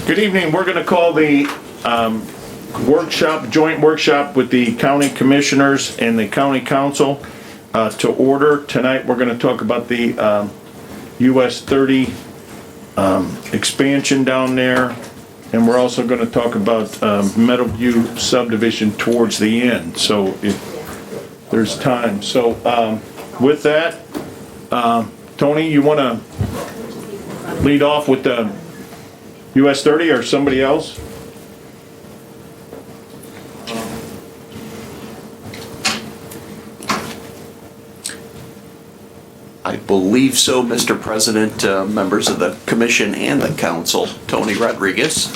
Good evening. We're going to call the joint workshop with the county commissioners and the county council to order. Tonight we're going to talk about the US 30 expansion down there, and we're also going to talk about Meadowview subdivision towards the end, so if there's time. So with that, Tony, you want to lead off with the US 30 or somebody else? I believe so, Mr. President, members of the commission and the council. Tony Rodriguez,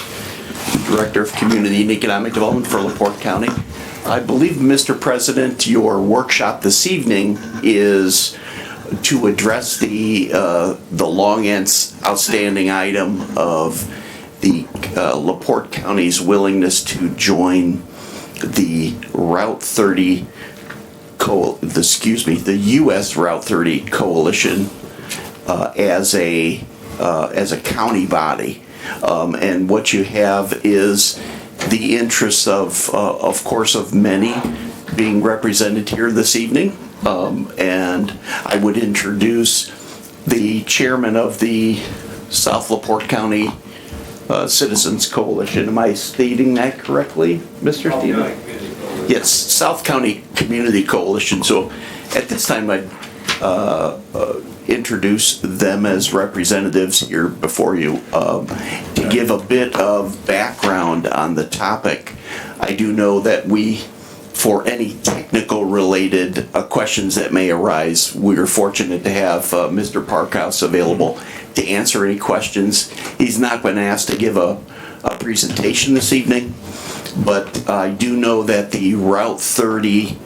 Director of Community and Economic Development for LaPorte County. I believe, Mr. President, your workshop this evening is to address the long and outstanding item of the LaPorte County's willingness to join the Route 30 the U.S. Route 30 coalition as a county body, and what you have is the interests of course, of many being represented here this evening, and I would introduce the chairman of the South LaPorte County Citizens Coalition. Am I stating that correctly, Mr. Stevens? Yes, South County Community Coalition. So at this time, I'd introduce them as representatives here before you to give a bit of background on the topic. I do know that for any technical related questions that may arise, we're fortunate to have Mr. Parkhouse available to answer any questions. He's not been asked to give a presentation this evening, but I do know that the Route 30,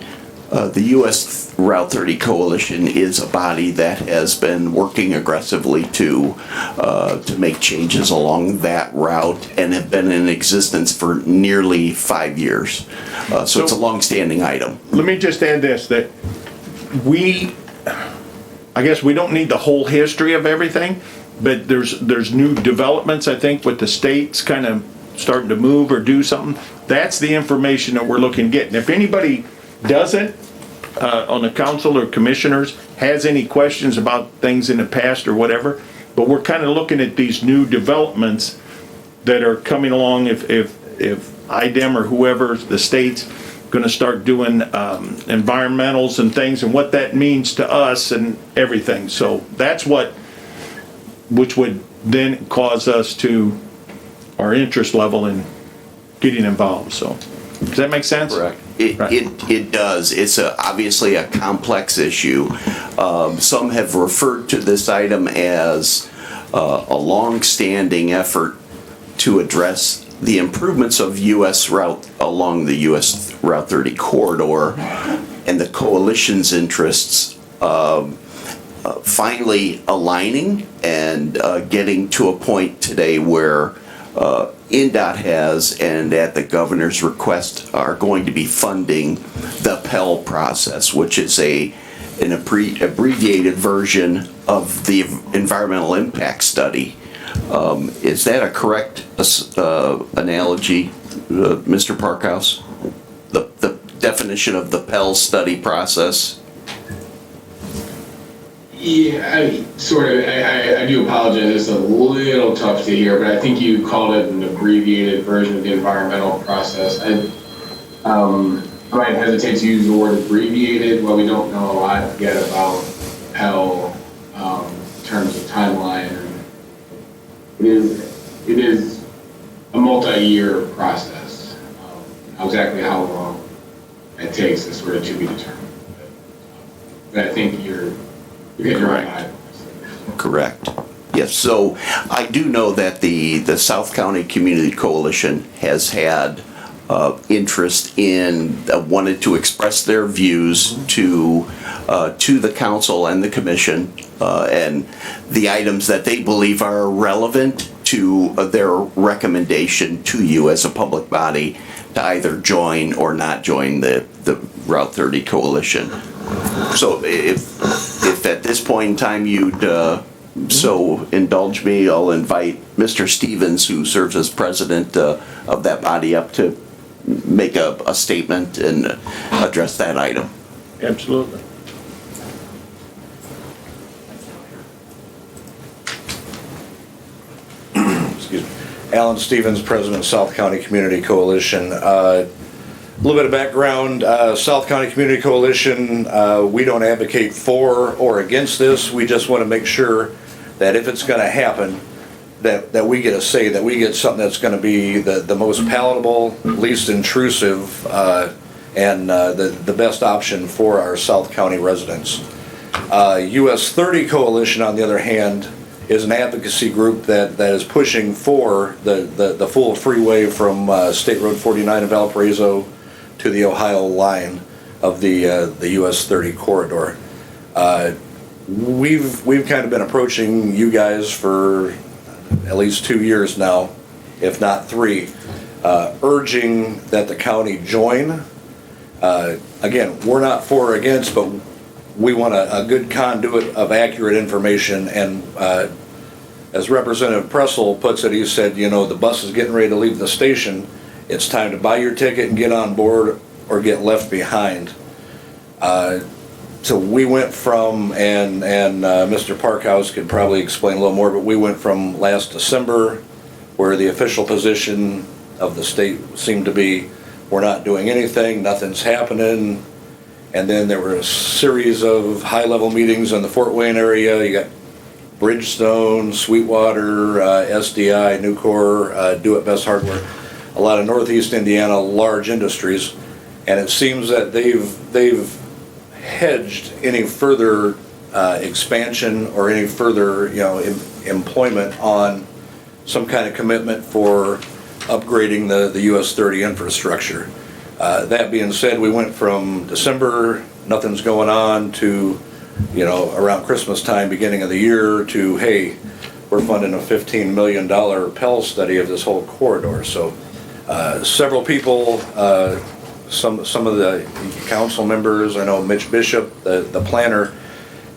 the U.S. Route 30 Coalition is a body that has been working aggressively to make changes along that route and have been in existence for nearly 5 years. So it's a long-standing item. Let me just add this, that I guess we don't need the whole history of everything, but there's new developments, I think, with the states kind of starting to move or do something. That's the information that we're looking to get. And if anybody doesn't, on the council or commissioners, has any questions about things in the past or whatever, but we're kind of looking at these new developments that are coming along. If IDEM or whoever, the state's going to start doing environmentals and things, and what that means to us and everything. So that's which would then cause us to our interest level in getting involved. So does that make sense? Correct. It does. It's obviously a complex issue. Some have referred to this item as a long-standing effort to address the improvements of along the U.S. Route 30 corridor, and the coalition's interests finally aligning and getting to a point today where INDOT has, and at the governor's request, are going to be funding the Pell process, which is an abbreviated version of the environmental impact study. Is that a correct analogy, Mr. Parkhouse? The definition of the Pell study process? Yeah, I do apologize. It's a little tough to hear, but I think you called it an abbreviated version of the environmental process. I might hesitate to use the word abbreviated. Well, we don't know a lot yet about Pell in terms of timeline. It is a multi-year process. Exactly how long it takes is sort of to be determined. But I think you're correct. Correct. Yes. So I do know that the South County Community Coalition has had interest in wanted to express their views to the council and the commission, and the items that they believe are relevant to their recommendation to you as a public body to either join or not join the Route 30 coalition. So if at this point in time you'd So indulge me, I'll invite Mr. Stevens, who serves as president of that body, up to make a statement and address that item. Absolutely. Excuse me. Alan Stevens, President of South County Community Coalition. A little bit of background, South County Community Coalition, we don't advocate for or against this. We just want to make sure that if it's going to happen, that we get a say, that we get something that's going to be the most palatable, least intrusive, and the best option for our South County residents. US 30 Coalition, on the other hand, is an advocacy group that is pushing for the full freeway from State Road 49 in Valparaiso to the Ohio line of the US 30 corridor. We've kind of been approaching you guys for at least 2 years now, if not 3, urging that the county join. Again, we're not for or against, but we want a good conduit of accurate information. And as Representative Pressel puts it, he said, you know, the bus is getting ready to leave the station. It's time to buy your ticket and get on board or get left behind. So we went from, and Mr. Parkhouse could probably explain a little more, but we went from last December, where the official position of the state seemed to be, we're not doing anything, nothing's happening. And then there were a series of high-level meetings in the Fort Wayne area. You got Bridgestone, Sweetwater, SDI, Nucor, Do It Best Hardware, a lot of Northeast Indiana large industries. And it seems that they've hedged any further expansion or any further, employment on some kind of commitment for upgrading the US 30 infrastructure. That being said, we went from December, nothing's going on, to, around Christmas time, beginning of the year, to, hey, we're funding a $15 million Pell study of this whole corridor. So several people, some of the council members, I know Mitch Bishop, the planner,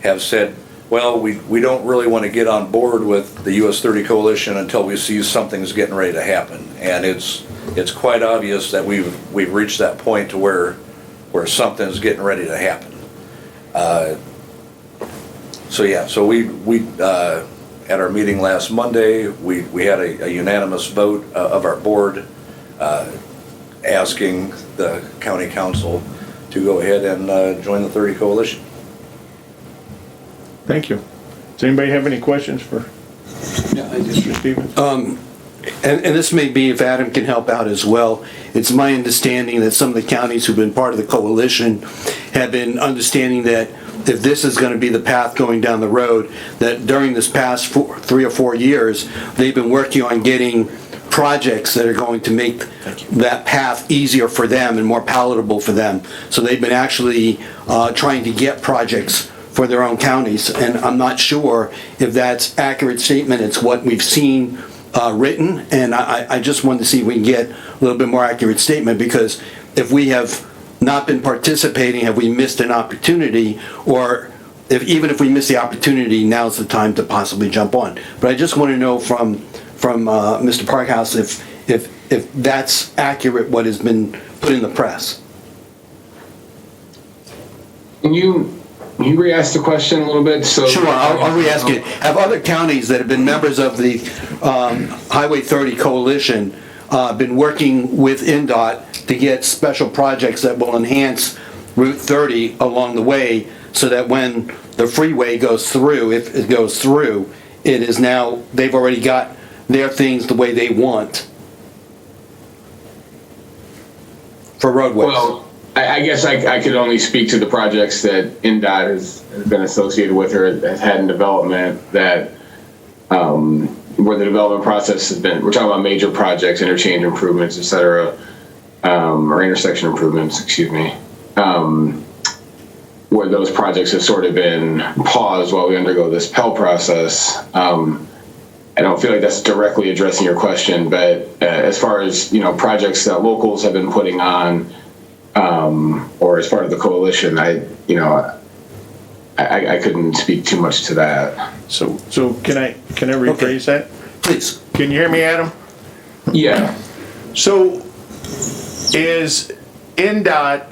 have said, well, we don't really want to get on board with the US 30 Coalition until we see something's getting ready to happen. And it's quite obvious that we've reached that point to where something's getting ready to happen. So we at our meeting last Monday, we had a unanimous vote of our board asking the county council to go ahead and join the 30 Coalition. Thank you. Does anybody have any questions for Mr. Stevens? And this may be if Adam can help out as well. It's my understanding that some of the counties who've been part of the coalition have been understanding that if this is going to be the path going down the road, that during this past 3 or 4 years, they've been working on getting projects that are going to make that path easier for them and more palatable for them. So they've been actually trying to get projects for their own counties, and I'm not sure if that's accurate statement. It's what we've seen written, and I just wanted to see if we can get a little bit more accurate statement, because if we have not been participating, have we missed an opportunity, or even if we miss the opportunity, now's the time to possibly jump on. But I just want to know from Mr. Parkhouse if that's accurate, what has been put in the press. Can you re-ask the question a little bit? So Sure, I'll re-ask it. Have other counties that have been members of the Highway 30 Coalition been working with INDOT to get special projects that will enhance Route 30 along the way, so that when the freeway goes through, if it goes through, it is now, they've already got their things the way they want for roadways? Well, I guess I could only speak to the projects that INDOT has been associated with or has had in development, that where the development process has been, we're talking about major projects, interchange improvements, et cetera, or intersection improvements, excuse me, where those projects have sort of been paused while we undergo this Pell process. I don't feel like that's directly addressing your question, but as far as, projects that locals have been putting on, or as part of the coalition, I I couldn't speak too much to that. So can I rephrase that? Please. Can you hear me, Adam? Yeah. So is NDOT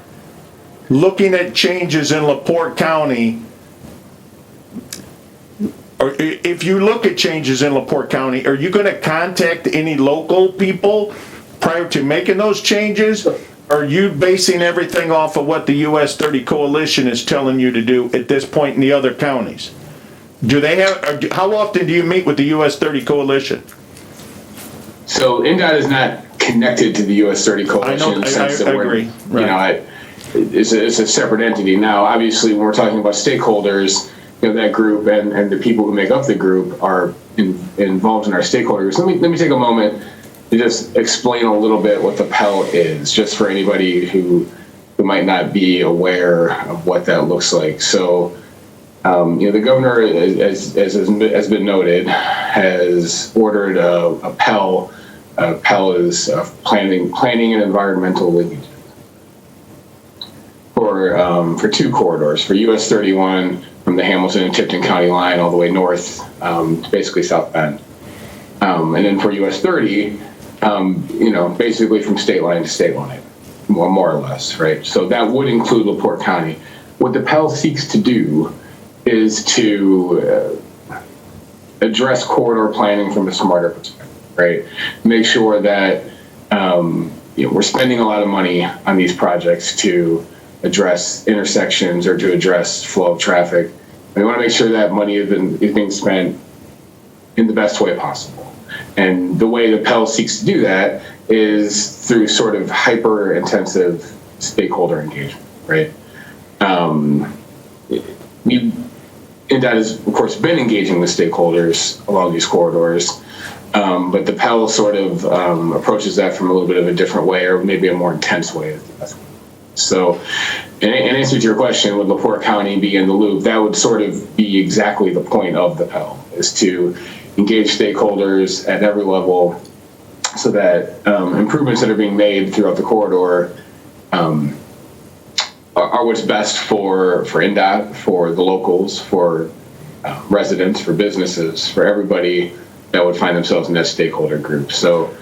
looking at changes in LaPorte County? Or if you look at changes in LaPorte County, are you gonna contact any local people prior to making those changes? Are you basing everything off of what the US 30 Coalition is telling you to do at this point in the other counties? Do they have, how often do you meet with the US 30 Coalition? So NDOT is not connected to the US 30 Coalition in the sense that I we're, agree. you know, it's a separate entity. Now, obviously, when we're talking about stakeholders, you know, that group and the people who make up the group are involved in our stakeholders. Let me take a moment to just explain a little bit what the Pell is, just for anybody who might not be aware of what that looks like. So, you know, the governor, as has been noted, has ordered a Pell. Pell is planning and environmental linkage for two corridors, for US 31 from the Hamilton and Tipton County line all the way north to basically South Bend, and then for US 30, you know, basically from state line to state line, more or less, right? So that would include LaPorte County. What the Pell seeks to do is to address corridor planning from a smarter perspective, right? Make sure that you know, we're spending a lot of money on these projects to address intersections or to address flow of traffic. And we want to make sure that money is being spent in the best way possible. And the way the Pell seeks to do that is through sort of hyper-intensive stakeholder engagement, right? NDOT has, of course, been engaging with stakeholders along these corridors, but the Pell sort of approaches that from a little bit of a different way, or maybe a more intense way. Is the best way. So, in answer to your question, would LaPorte County be in the loop? That would sort of be exactly the point of the Pell, is to engage stakeholders at every level so that improvements that are being made throughout the corridor are what's best for NDOT, for the locals, for residents, for businesses, for everybody that would find themselves in that stakeholder group. So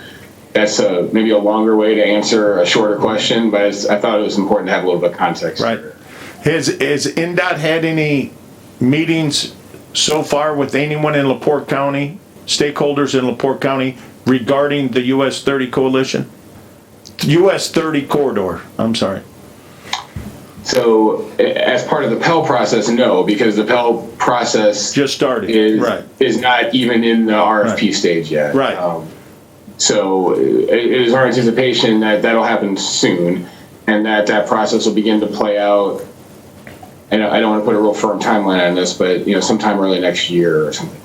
that's maybe a longer way to answer a shorter question, but I thought it was important to have a little bit of context. Right. Here. Has NDOT had any meetings so far with anyone in LaPorte County, stakeholders in LaPorte County, regarding the US 30 Coalition? US 30 corridor, I'm sorry. So as part of the Pell process, no, because the Pell process Just started, is not even in the RFP stage yet. Right. So it is our anticipation that that'll happen soon, and that process will begin to play out. And I don't want to put a real firm timeline on this, but you know, sometime early next year or something.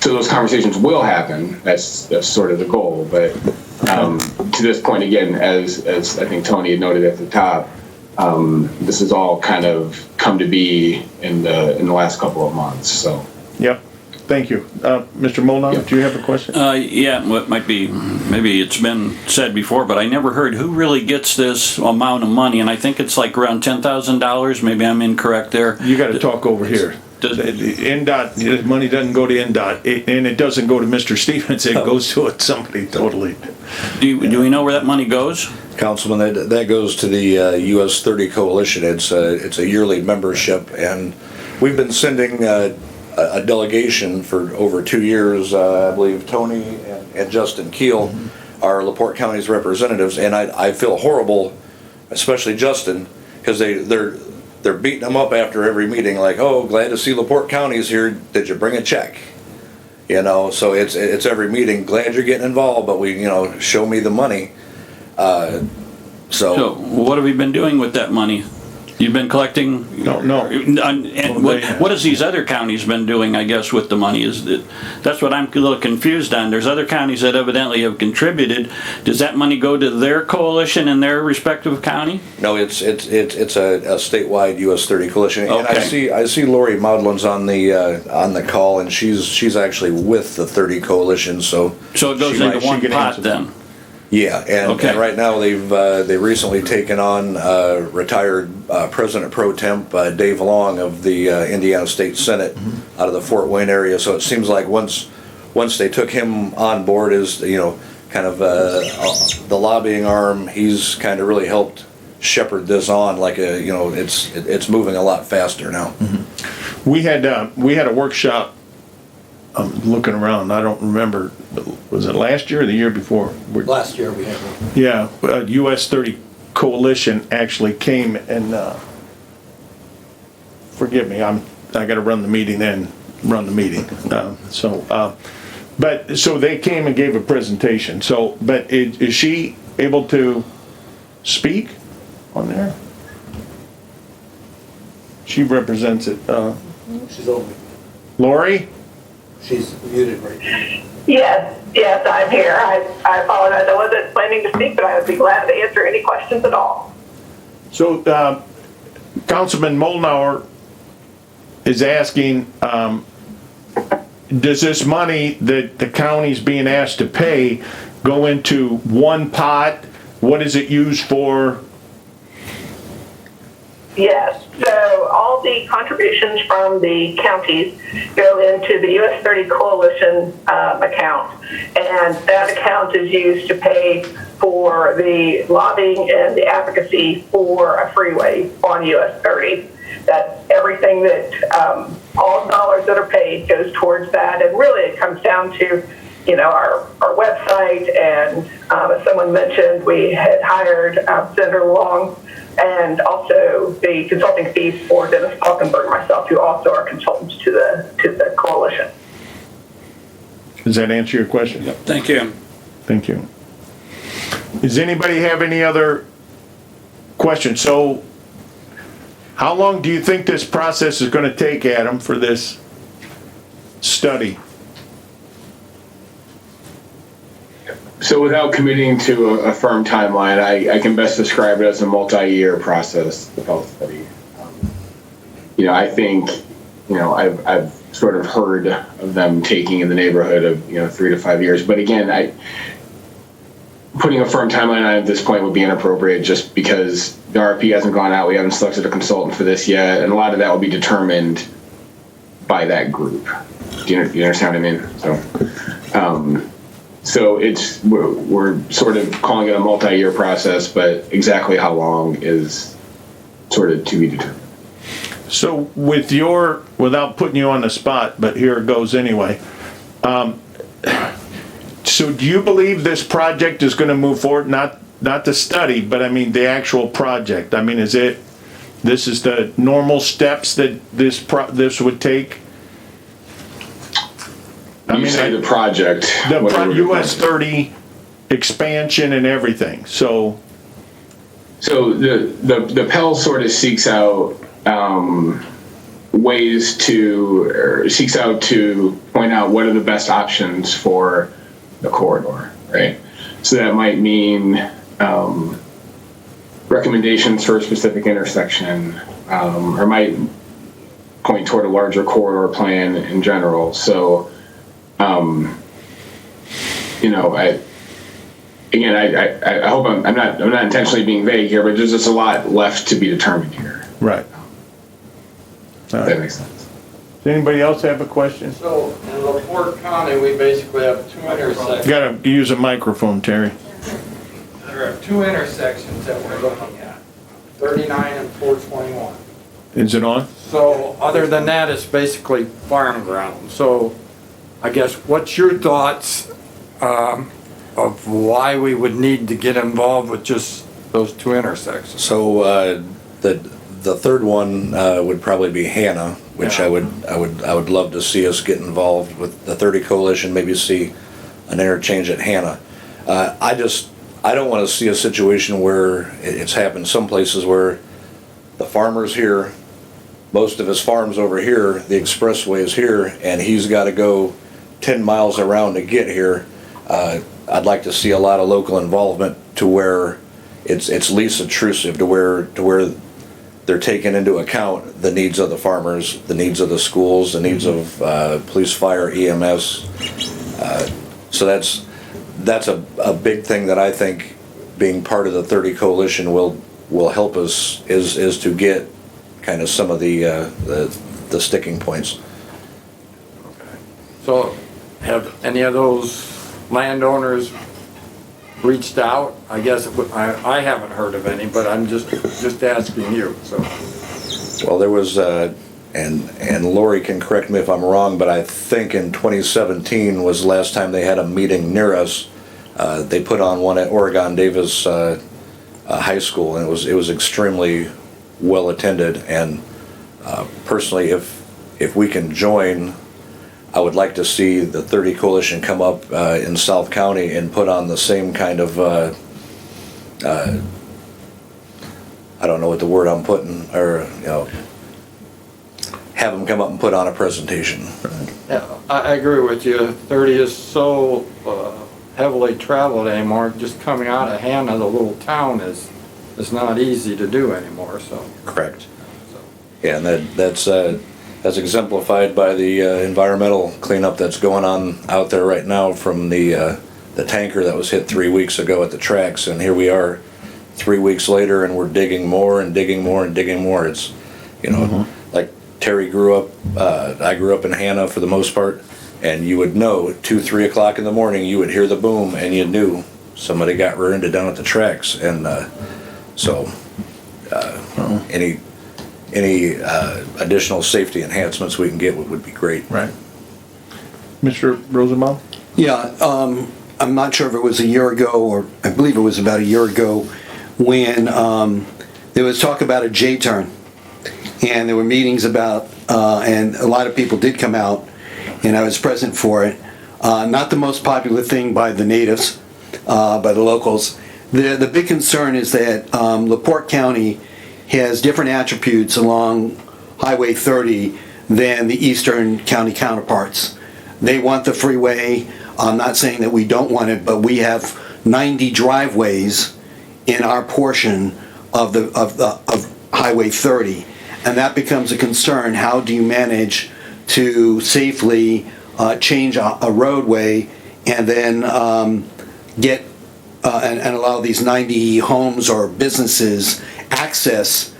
So those conversations will happen. That's sort of the goal. But to this point, again, as I think Tony had noted at the top, this has all kind of come to be in the last couple of months. So. Yep. Thank you. Mr. Molnar, do you have a question? Yeah, what might be, maybe it's been said before, but I never heard who really gets this amount of money, and I think it's like around $10,000. Maybe I'm incorrect there. You got to talk over here. NDOT, the money doesn't go to NDOT, and it doesn't go to Mr. Stevens. It goes to somebody totally. Do we know where that money goes? Councilman, that goes to the US 30 Coalition. It's a yearly membership, and we've been sending a delegation for over 2 years. I believe Tony and Justin Keel are LaPorte County's representatives, and I feel horrible, especially Justin, because they're beating them up after every meeting, like, oh, glad to see LaPorte County's here. Did you bring a check? You know, so it's every meeting. Glad you're getting involved, but show me the money. So what have you been doing with that money? You've been collecting? No. And what has these other counties been doing, I guess, with the money? That's what I'm a little confused on. There's other counties that evidently have contributed. Does that money go to their coalition in their respective county? No, it's a statewide US 30 Coalition. And Okay. I see Lori Maudlin's on the call, and she's actually with the 30 Coalition, so So it goes into one pot then? Yeah, and Okay. right now they recently taken on retired President Pro Temp Dave Long of the Indiana State Senate out of the Fort Wayne area. So it seems like once they took him on board as kind of the lobbying arm, he's kind of really helped shepherd this on. Like it's moving a lot faster now. We had a workshop. I'm looking around. I don't remember. Was it last year or the year before? Last year we had one. Yeah, US 30 Coalition actually came and, forgive me, I got to run the meeting then, run the meeting. So they came and gave a presentation. So, but is she able to speak on there? She represents it. She's over. Lori? She's muted right now. Yes, I'm here. I apologize. I wasn't planning to speak, but I would be glad to answer any questions at all. So, Councilman Molnauer is asking, does this money that the county's being asked to pay go into one pot? What is it used for? Yes, so all the contributions from the counties go into the US 30 Coalition account, and that account is used to pay for the lobbying and the advocacy for a freeway on US 30. That's everything that, all dollars that are paid goes towards that, and really it comes down to, our website, and as someone mentioned, we had hired Senator Long, and also the consulting fees for Dennis Falkenberg and myself, who also are consultants to the coalition. Does that answer your question? Yep, thank you. Thank you. Does anybody have any other questions? So, how long do you think this process is going to take, Adam, for this study? So without committing to a firm timeline, I can best describe it as a multi-year process, the health study. I think, I've sort of heard of them taking in the neighborhood of, 3 to 5 years. But again, putting a firm timeline on it at this point would be inappropriate, just because the RFP hasn't gone out. We haven't selected a consultant for this yet. And a lot of that will be determined by that group. Do you understand what I mean? So we're sort of calling it a multi-year process, but exactly how long is sort of to be determined. So without putting you on the spot, but here it goes anyway. So do you believe this project is going to move forward? Not the study, but I mean the actual project. I mean, this is the normal steps that this would take? You say the project. The US 30 expansion and everything, so the Pell sort of seeks out ways seeks out to point out what are the best options for the corridor, right? So that might mean recommendations for a specific intersection, or might point toward a larger corridor plan in general. So I hope I'm not intentionally being vague here, but there's just a lot left to be determined here. right. If that makes sense. Does anybody else have a question? So in LaPorte County, we basically have two intersections. You gotta use a microphone, Terry. There are two intersections that we're looking at, 39 and 421. Is it on? So other than that, it's basically farm ground. So I guess what's your thoughts of why we would need to get involved with just those two intersections? So the third one would probably be Hannah, which Yeah. I would love to see us get involved with the 30 Coalition. Maybe see an interchange at Hannah. I don't want to see a situation where it's happened some places where the farmer's here, most of his farm's over here, the expressway is here, and he's got to go 10 miles around to get here. I'd like to see a lot of local involvement to where it's least intrusive, to where they're taking into account the needs of the farmers, the needs of the schools, the needs of police, fire, EMS. So that's a big thing that I think being part of the 30 coalition will help us is to get kind of some of the sticking points. So have any of those landowners reached out? I guess I haven't heard of any, but I'm just asking you, so. Well, there was, and Lori can correct me if I'm wrong, but I think in 2017 was the last time they had a meeting near us. They put on one at Oregon Davis High School, and it was extremely well attended. And personally, if we can join, I would like to see the 30 Coalition come up in South County and put on the same kind of, I don't know what the word I'm putting, or, have them come up and put on a presentation. Yeah, I agree with you. 30 is so heavily traveled anymore. Just coming out of Hannah, the little town, is not easy to do anymore, so. Correct. Yeah, and that's exemplified by the environmental cleanup that's going on out there right now from the tanker that was hit 3 weeks ago at the tracks, and here we are 3 weeks later, and we're digging more and digging more and digging more. It's, like Terry grew up, I grew up in Hannah for the most part, and you would know 2, 3 o'clock in the morning, you would hear the boom, and you knew somebody got rear-ended down at the tracks, and any additional safety enhancements we can get would be great. Right. Mr. Rosenbaum? Yeah, I'm not sure if it was a year ago, or I believe it was about a year ago, when there was talk about a J-turn. And there were meetings about, and a lot of people did come out, and I was present for it. Not the most popular thing by the natives, by the locals. The big concern is that LaPorte County has different attributes along Highway 30 than the eastern county counterparts. They want the freeway. I'm not saying that we don't want it, but we have 90 driveways in our portion of Highway 30, and that becomes a concern. How do you manage to safely change a roadway and then get and allow these 90 homes or businesses access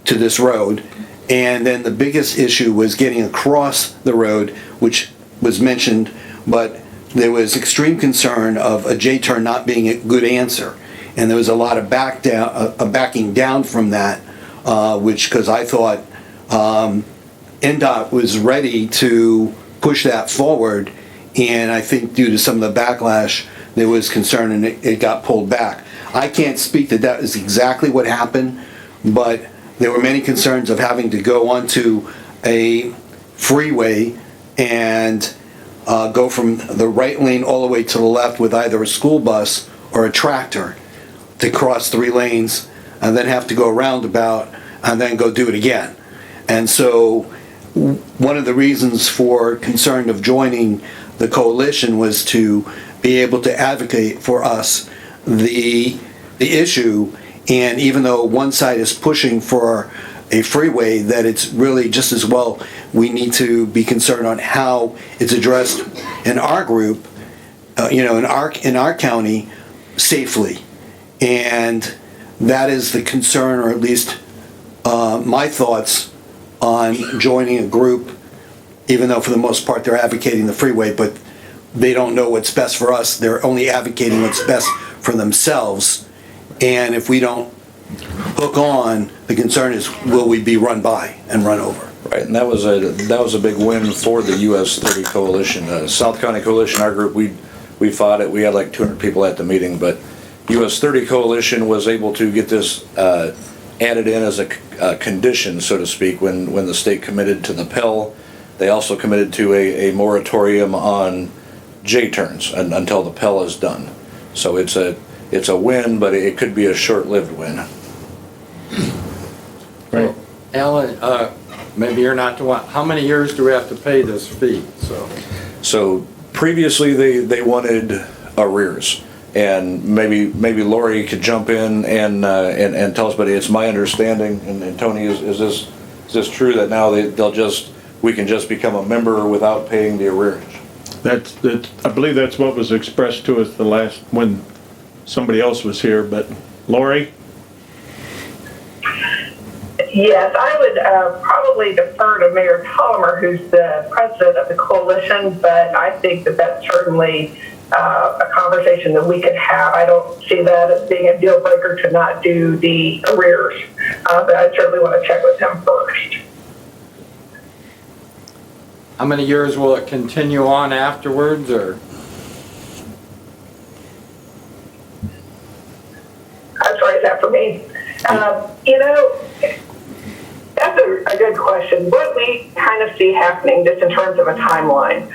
to this road? And then the biggest issue was getting across the road, which was mentioned, but there was extreme concern of a J-turn not being a good answer. And there was a lot of backing down from that, because I thought NDOT was ready to push that forward, and I think due to some of the backlash, there was concern and it got pulled back. I can't speak that is exactly what happened, but there were many concerns of having to go onto a freeway and go from the right lane all the way to the left with either a school bus or a tractor to cross 3 lanes and then have to go roundabout and then go do it again. And so one of the reasons for concern of joining the coalition was to be able to advocate for us the issue. And even though one side is pushing for a freeway, that it's really just as well we need to be concerned on how it's addressed in our group, in our county, safely. And that is the concern, or at least my thoughts on joining a group, even though for the most part they're advocating the freeway, but they don't know what's best for us. They're only advocating what's best for themselves. And if we don't hook on, the concern is, will we be run by and run over? Right, and that was a big win for the US 30 Coalition. South County Coalition, our group, we fought it. We had like 200 people at the meeting, but US 30 Coalition was able to get this added in as a condition, so to speak, when the state committed to the Pell. They also committed to a moratorium on J-turns until the Pell is done. So it's a win, but it could be a short-lived win. Right. Alan, maybe you're not the one. How many years do we have to pay this fee? So previously they wanted arrears, and maybe Lori could jump in and tell us. But it's my understanding, and Tony, is this true that now we can just become a member without paying the arrearage? That's, I believe that's what was expressed to us the last, when somebody else was here, but Lori? Yes, I would probably defer to Mayor Tolliver, who's the president of the coalition, but I think that that's certainly a conversation that we could have. I don't see that as being a deal breaker to not do the arrears, but I certainly want to check with him first. How many years will it continue on afterwards, or? I'm sorry, is that for me? That's a good question. What we kind of see happening just in terms of a timeline,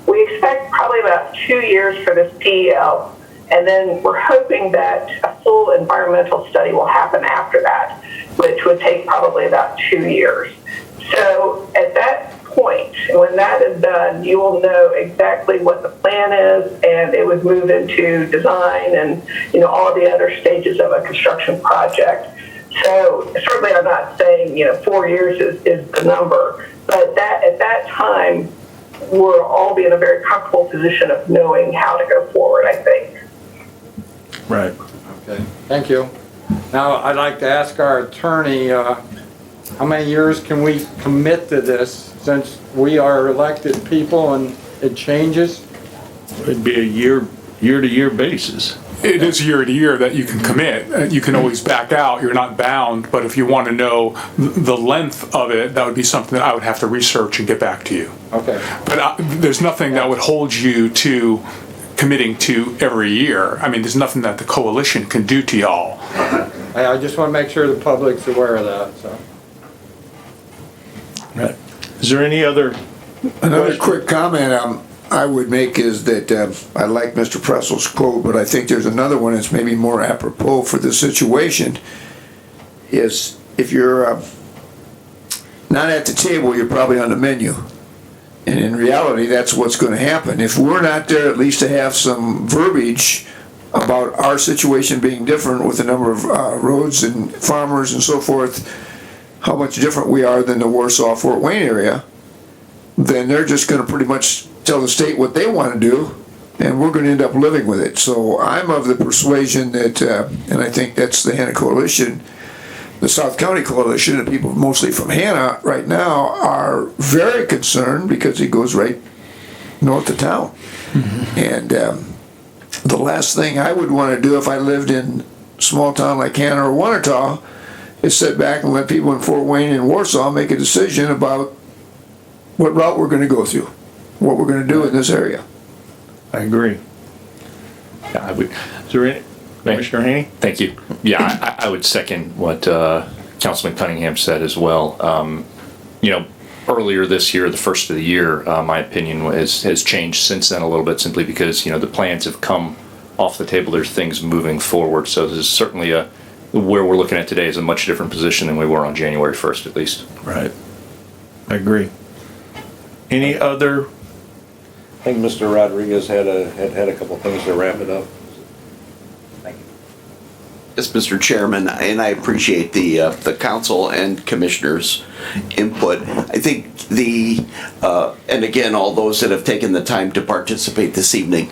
we expect probably about 2 years for this PEL, and then we're hoping that a full environmental study will happen after that, which would take probably about 2 years. So at that point, when that is done, you will know exactly what the plan is, and it would move into design and all the other stages of a construction project. So certainly I'm not saying 4 years is the number, but that at that time we'll all be in a very comfortable position of knowing how to go forward, I think. Right. Okay, thank you. Now I'd like to ask our attorney, how many years can we commit to this, since we are elected people and it changes? It'd be a year-to-year basis. It is year to year that you can commit. You can always back out. You're not bound. But if you want to know the length of it, that would be something that I would have to research and get back to you. Okay. But there's nothing that would hold you to committing to every year. I mean, there's nothing that the coalition can do to y'all. I just want to make sure the public's aware of that, so. Right. Is there any other? Another quick comment I would make is that I like Mr. Pressel's quote, but I think there's another one that's maybe more apropos for the situation, is if you're not at the table, you're probably on the menu. And in reality, that's what's going to happen. If we're not there, at least to have some verbiage about our situation being different with the number of roads and farmers and so forth, how much different we are than the Warsaw-Fort Wayne area, then they're just going to pretty much tell the state what they want to do, and we're going to end up living with it. So I'm of the persuasion that, and I think that's the Hannah Coalition, the South County Coalition, and people mostly from Hannah right now are very concerned because it goes right north of town. Mm-hmm. And the last thing I would want to do if I lived in a small town like Hannah or Wanata is sit back and let people in Fort Wayne and Warsaw make a decision about what route we're going to go through, what we're going to do in this area. I agree. Yeah, I would. Is there any? Commissioner Haney? Thank you. Yeah, I would second what Councilman Cunningham said as well. Earlier this year, the first of the year, my opinion has changed since then a little bit, simply because the plans have come off the table. There's things moving forward. So this is certainly where we're looking at today is a much different position than we were on January 1st, at least. Right. I agree. Any other? I think Mr. Rodriguez had a couple things to wrap it up. Thank you. Yes, Mr. Chairman, and I appreciate the council and commissioners' input. I think and again, all those that have taken the time to participate this evening,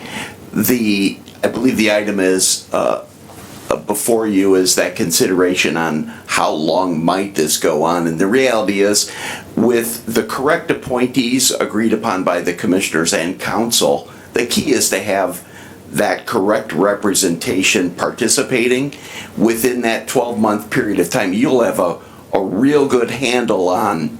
I believe the item is before you is that consideration on how long might this go on. And the reality is, with the correct appointees agreed upon by the commissioners and council, the key is to have that correct representation participating within that 12-month period of time. You'll have a real good handle on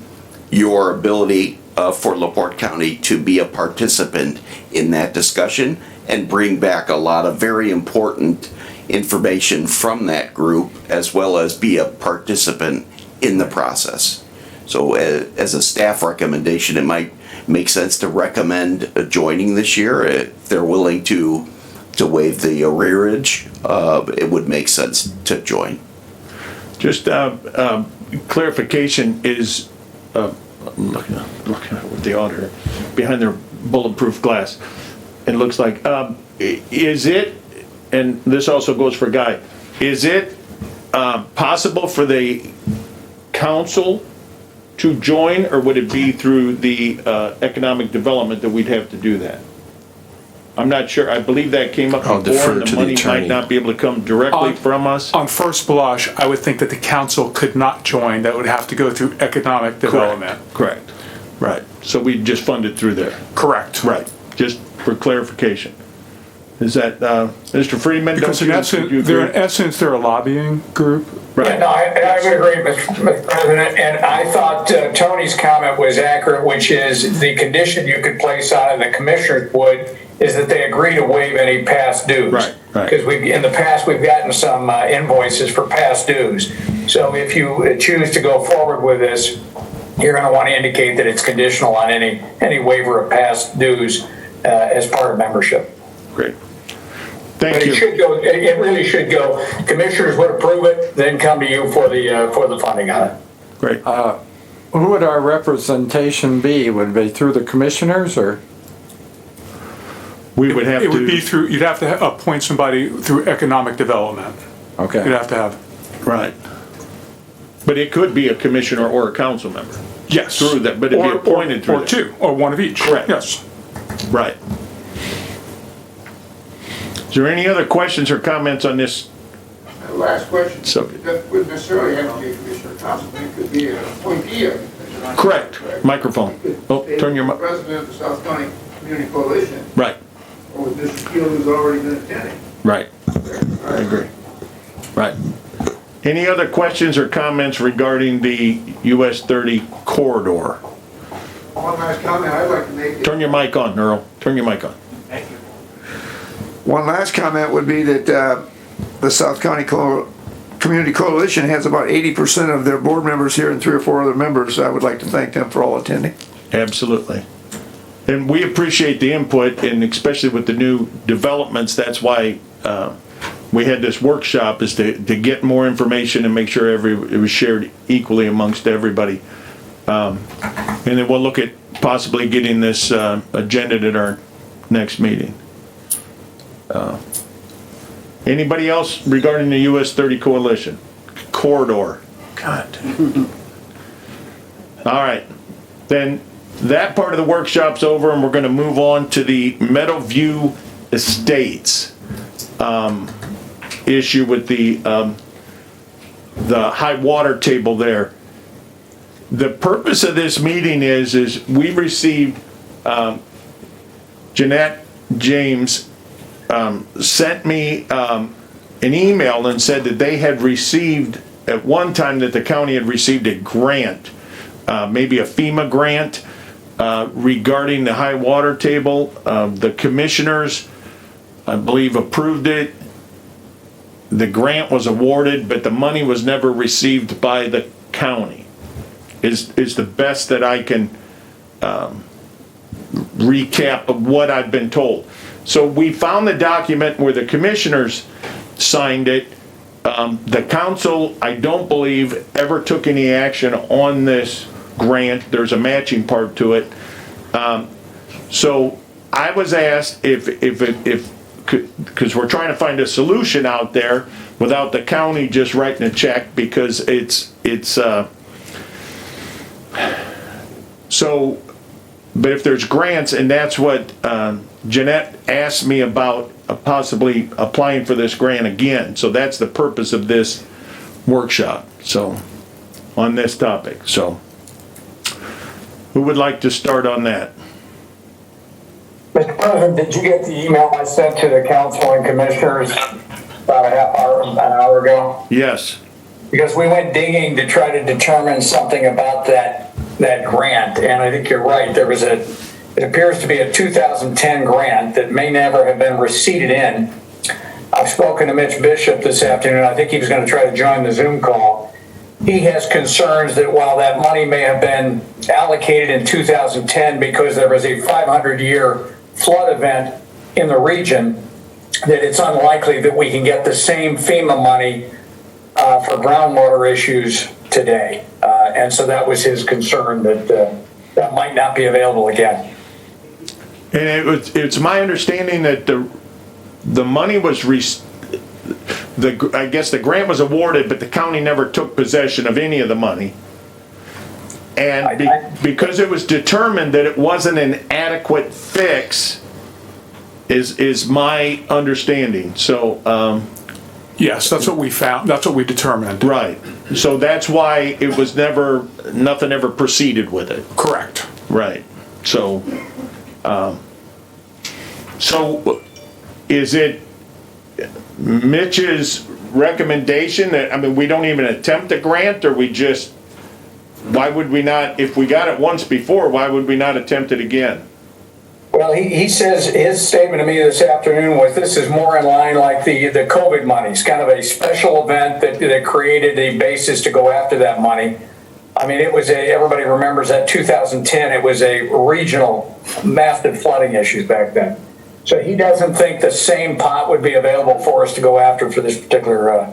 your ability for LaPorte County to be a participant in that discussion and bring back a lot of very important information from that group, as well as be a participant in the process. So as a staff recommendation, it might make sense to recommend joining this year. If they're willing to waive the arrearage, it would make sense to join. Just clarification is, looking at the auditor behind their bulletproof glass. It looks like, is it, and this also goes for Guy, is it possible for the council to join, or would it be through the economic development that we'd have to do that? I'm not sure. I believe that came up I'll before, defer and to the the money might attorney. not be able to come directly from us. On first blush, I would think that the council could not join, that would have to go through economic development. Correct. Right. So we just fund it through there. Correct. Right. Just for clarification. Is that, Mr. Friedman? Because don't in you agree? essence, they're a lobbying group. Right. No, I would agree, Mr. President, and I thought Tony's comment was accurate, which is the condition you could place on it, the commissioners would, is that they agree to waive any past dues. Right. Because in the past, we've gotten some invoices for past dues. So if you choose to go forward with this, you're going to want to indicate that it's conditional on any waiver of past dues as part of membership. Great. But Thank it you. should go, it really should go, commissioners would approve it, then come to you for the funding on it. Great. Who would our representation be? Would it be through the commissioners or? We would have It would be to, through, you'd have to appoint somebody through economic development. You'd Okay. have to have, right. But it could be a commissioner or a council member. yes. Through that, but it'd be Or- appointed through Or that. two, or one of each. Correct. Yes. Right. Is there any other questions or comments on this? Last question. Subject. That wouldn't necessarily have to be a commissioner or councilman, it could be an appointee of. it. Correct. Microphone. Oh, turn your mic. President of the South County Community Coalition, Right, or with Mr. Keel, who's already been attending. right. I agree. Right. Any other questions or comments regarding the US 30 corridor? One last comment I'd like to make. Turn your mic on, Earl. Turn your mic on. One last comment would be that the South County Community Coalition has about 80% of their board members here and 3 or 4 other members. I would like to thank them for all attending. Absolutely. And we appreciate the input, and especially with the new developments, that's why we had this workshop, is to get more information and make sure it was shared equally amongst everybody. And then we'll look at possibly getting this agenda at our next meeting. Anybody else regarding the US 30 coalition? Corridor. God. All right. Then that part of the workshop's over, and we're gonna move on to the Meadowview Estates issue with the high water table there. The purpose of this meeting is we received, Jeanette James sent me an email and said that they had received, at one time, that the county had received a grant, maybe a FEMA grant, regarding the high water table. The commissioners, I believe, approved it. The grant was awarded, but the money was never received by the county, is the best that I can recap of what I've been told. So we found the document where the commissioners signed it. The council, I don't believe, ever took any action on this grant. There's a matching part to it. So I was asked because we're trying to find a solution out there without the county just writing a check, because so, but if there's grants, and that's what Jeanette asked me about, possibly applying for this grant again. So that's the purpose of this workshop, so, on this topic. So, who would like to start on that? Mr. President, did you get the email I sent to the council and commissioners about an hour ago? Yes. Because we went digging to try to determine something about that grant, and I think you're right. It appears to be a 2010 grant that may never have been receipted in. I've spoken to Mitch Bishop this afternoon. I think he was going to try to join the Zoom call. He has concerns that while that money may have been allocated in 2010 because there was a 500-year flood event in the region, that it's unlikely that we can get the same FEMA money for groundwater issues today. And so that was his concern, that might not be available again. And it's my understanding that the money was, I guess the grant was awarded, but the county never took possession of any of the money. And because it was determined that it wasn't an adequate fix, is my understanding. So, Yes, that's what we found, that's what we determined. right. So that's why it was nothing ever proceeded with it. Correct. Right. So, so is it Mitch's recommendation that, I mean, we don't even attempt a grant, or we just, why would we not, if we got it once before, why would we not attempt it again? Well, he says, his statement to me this afternoon was this is more in line like the COVID money. It's kind of a special event that created a basis to go after that money. I mean, it was everybody remembers that 2010, it was a regional massive flooding issues back then. So he doesn't think the same pot would be available for us to go after for this particular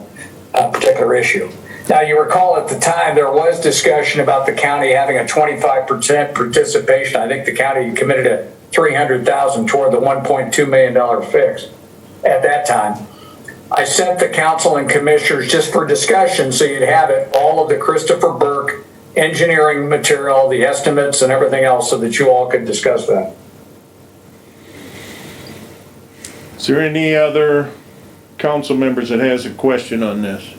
issue. Now, you recall at the time there was discussion about the county having a 25% participation. I think the county committed a $300,000 toward the $1.2 million fix at that time. I sent the council and commissioners just for discussion, so you'd have it, all of the Christopher Burke engineering material, the estimates and everything else, so that you all could discuss that. Is there any other council members that has a question on this?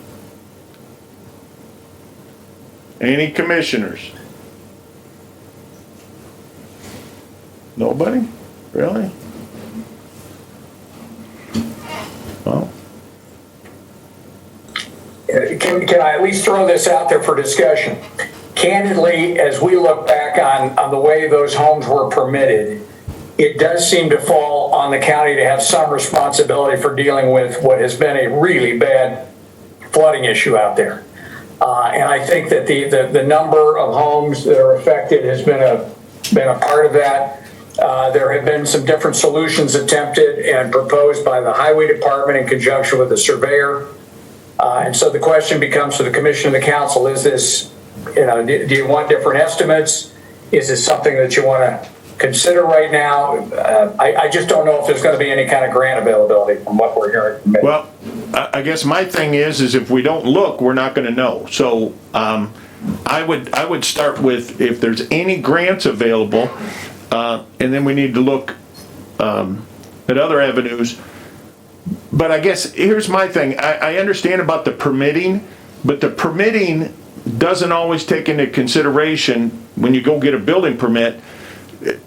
Any commissioners? Nobody? Really? Well, Can I at least throw this out there for discussion? Candidly, as we look back on the way those homes were permitted, it does seem to fall on the county to have some responsibility for dealing with what has been a really bad flooding issue out there. And I think that the number of homes that are affected has been a part of that. There have been some different solutions attempted and proposed by the highway department in conjunction with the surveyor. And so the question becomes to the commission and the council, is this, do you want different estimates? Is this something that you want to consider right now? I just don't know if there's going to be any kind of grant availability from what we're hearing. well, I guess my thing is if we don't look, we're not gonna know. So, I would start with if there's any grants available, and then we need to look, at other avenues. But I guess here's my thing. I understand about the permitting, but the permitting doesn't always take into consideration when you go get a building permit.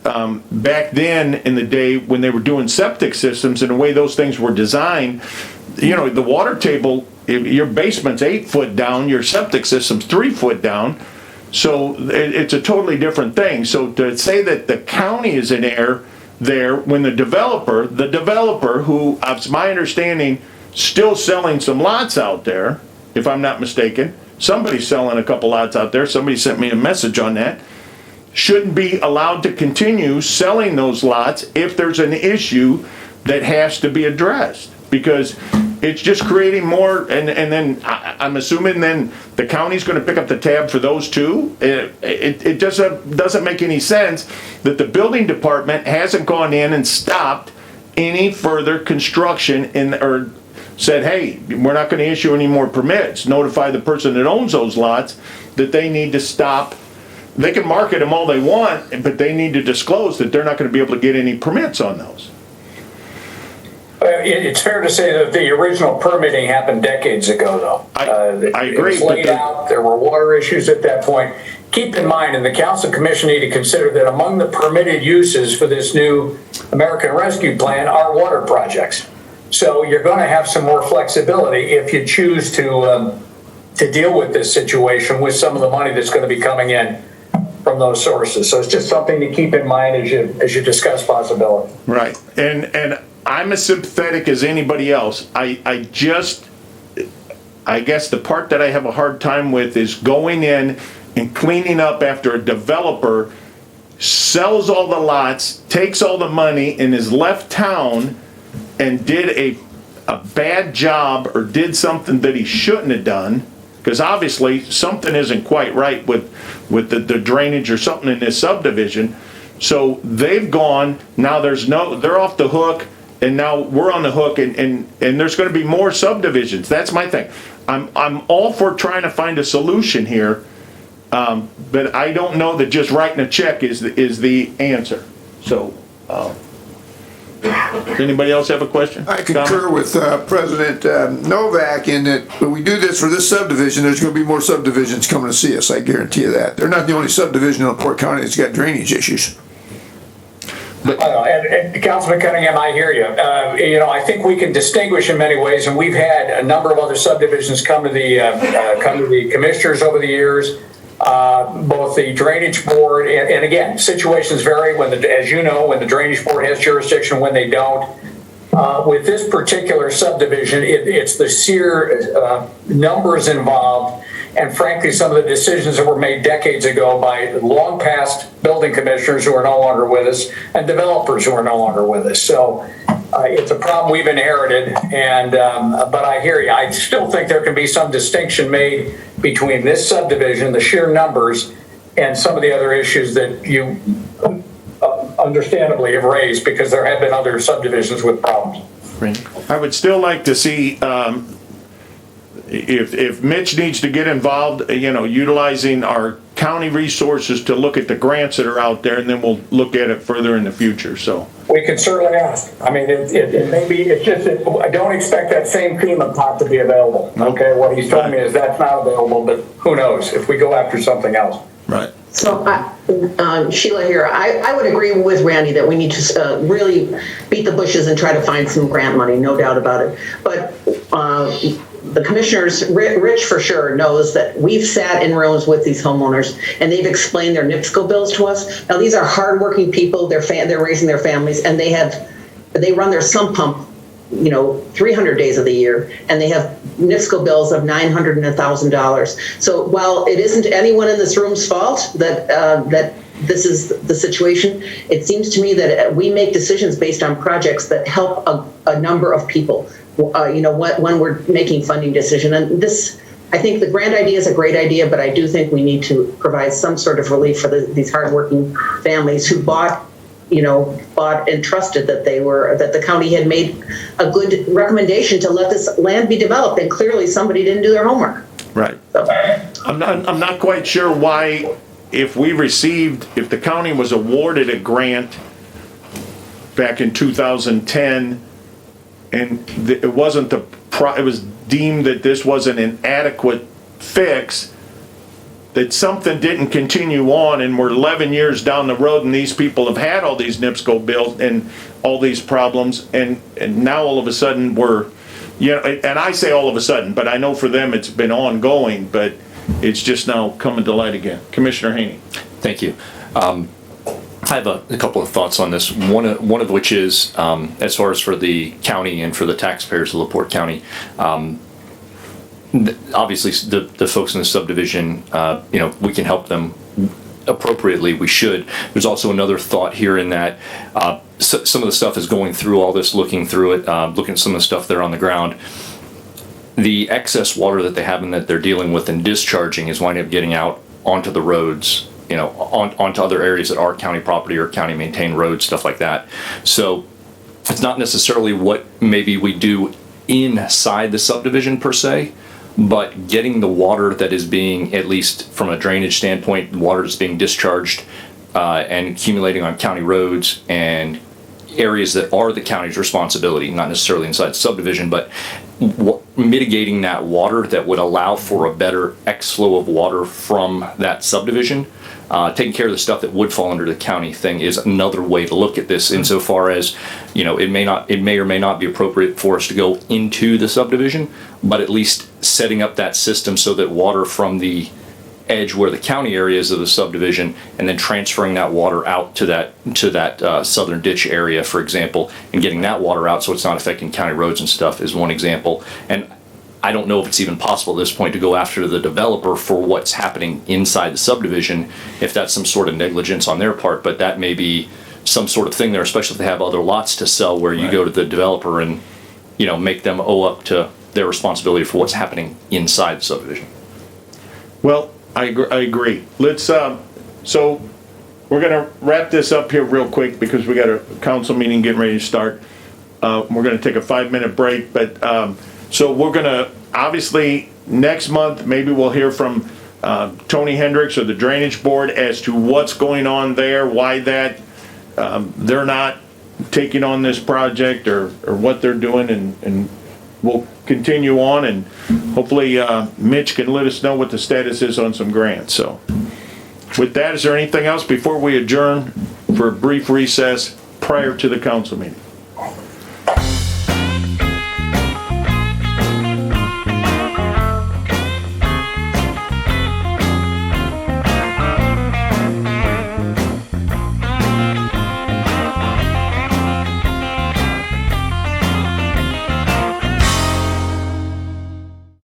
Back then in the day when they were doing septic systems and the way those things were designed, the water table, if your basement's 8 foot down, your septic system's 3 foot down. So it's a totally different thing. So to say that the county is in error there when the developer who, it's my understanding, still selling some lots out there, if I'm not mistaken, somebody's selling a couple lots out there, somebody sent me a message on that, shouldn't be allowed to continue selling those lots if there's an issue that has to be addressed. Because it's just creating more, and then I'm assuming then the county's gonna pick up the tab for those too. It doesn't make any sense that the building department hasn't gone in and stopped any further construction or said, hey, we're not gonna issue any more permits. Notify the person that owns those lots that they need to stop. They can market them all they want, but they need to disclose that they're not gonna be able to get any permits on those. It's fair to say that the original permitting happened decades ago, though. I agree. It was laid out, there were water issues at that point. Keep in mind, and the council commission need to consider that among the permitted uses for this new American Rescue Plan are water projects. So you're going to have some more flexibility if you choose to deal with this situation with some of the money that's going to be coming in from those sources. So it's just something to keep in mind as you discuss possibility. Right, and I'm as sympathetic as anybody else. I guess the part that I have a hard time with is going in and cleaning up after a developer sells all the lots, takes all the money, and has left town and did a bad job or did something that he shouldn't have done. Because obviously something isn't quite right with the drainage or something in this subdivision. So they've gone, now they're off the hook, and now we're on the hook, and there's gonna be more subdivisions. That's my thing. I'm all for trying to find a solution here. But I don't know that just writing a check is the answer. So, does anybody else have a question? I concur with President Novak in that when we do this for this subdivision, there's going to be more subdivisions coming to see us, I guarantee you that. They're not the only subdivision in LaPorte County that's got drainage issues. And Councilman Cunningham, I hear you. I think we can distinguish in many ways, and we've had a number of other subdivisions come to the commissioners over the years. Both the drainage board and again, situations vary as you know, when the drainage board has jurisdiction, when they don't. With this particular subdivision, it's the sheer numbers involved, and frankly, some of the decisions that were made decades ago by long past building commissioners who are no longer with us and developers who are no longer with us. So it's a problem we've inherited, but I hear you. I still think there can be some distinction made between this subdivision, the sheer numbers, and some of the other issues that you understandably have raised, because there have been other subdivisions with problems. I would still like to see, if Mitch needs to get involved, utilizing our county resources to look at the grants that are out there, and then we'll look at it further in the future, so. We can certainly ask. I mean, it may be, it's just that I don't expect that same FEMA pot to be available. Okay, what he's telling me is that's not available, but who knows if we go after something else. Right. So, Sheila here, I would agree with Randy that we need to really beat the bushes and try to find some grant money, no doubt about it. But the commissioners, Rich for sure, knows that we've sat in rooms with these homeowners and they've explained their NIPSCO bills to us. Now, these are hardworking people, they're raising their families, and they run their sump pump 300 days of the year, and they have NIPSCO bills of $900 and $1,000. So while it isn't anyone in this room's fault that this is the situation, it seems to me that we make decisions based on projects that help a number of people, when we're making funding decision. And this, I think the grant idea is a great idea, but I do think we need to provide some sort of relief for these hardworking families who bought and trusted that the county had made a good recommendation to let this land be developed, and clearly somebody didn't do their homework. Right. So. I'm not quite sure why, if the county was awarded a grant back in 2010, and it was deemed that this wasn't an adequate fix, that something didn't continue on, and we're 11 years down the road and these people have had all these NIPSCO bills and all these problems, and now all of a sudden and I say all of a sudden, but I know for them it's been ongoing, but it's just now coming to light again. Commissioner Haney. Thank you. I have a couple of thoughts on this. One of which is, as far as for the county and for the taxpayers of LaPorte County, obviously the folks in the subdivision, we can help them appropriately. We should. There's also another thought here in that some of the stuff is going through all this, looking through it, looking at some of the stuff there on the ground. The excess water that they have and that they're dealing with and discharging is winding up getting out onto the roads, onto other areas that are county property or county maintained roads, stuff like that. So it's not necessarily what maybe we do inside the subdivision per se, but getting the water that is being, at least from a drainage standpoint, the water is being discharged and accumulating on county roads and areas that are the county's responsibility, not necessarily inside the subdivision, but mitigating that water that would allow for a better exflow of water from that subdivision. Taking care of the stuff that would fall under the county thing is another way to look at this, insofar as, it may or may not be appropriate for us to go into the subdivision, but at least setting up that system so that water from the edge where the county area is of the subdivision, and then transferring that water out to that southern ditch area, for example, and getting that water out so it's not affecting county roads and stuff is one example. And I don't know if it's even possible at this point to go after the developer for what's happening inside the subdivision, if that's some sort of negligence on their part, but that may be some sort of thing there, especially if they have other lots to sell, where you go to the developer and, make them owe up to their responsibility for what's happening inside the subdivision. Well, I agree. Let's, so we're gonna wrap this up here real quick because we got a council meeting getting ready to start. We're gonna take a 5-minute break, but, so we're gonna, obviously, next month, maybe we'll hear from Tony Hendricks or the Drainage Board as to what's going on there, why that, they're not taking on this project or what they're doing, and we'll continue on, and hopefully Mitch can let us know what the status is on some grants. So with that, is there anything else before we adjourn for a brief recess prior to the council meeting?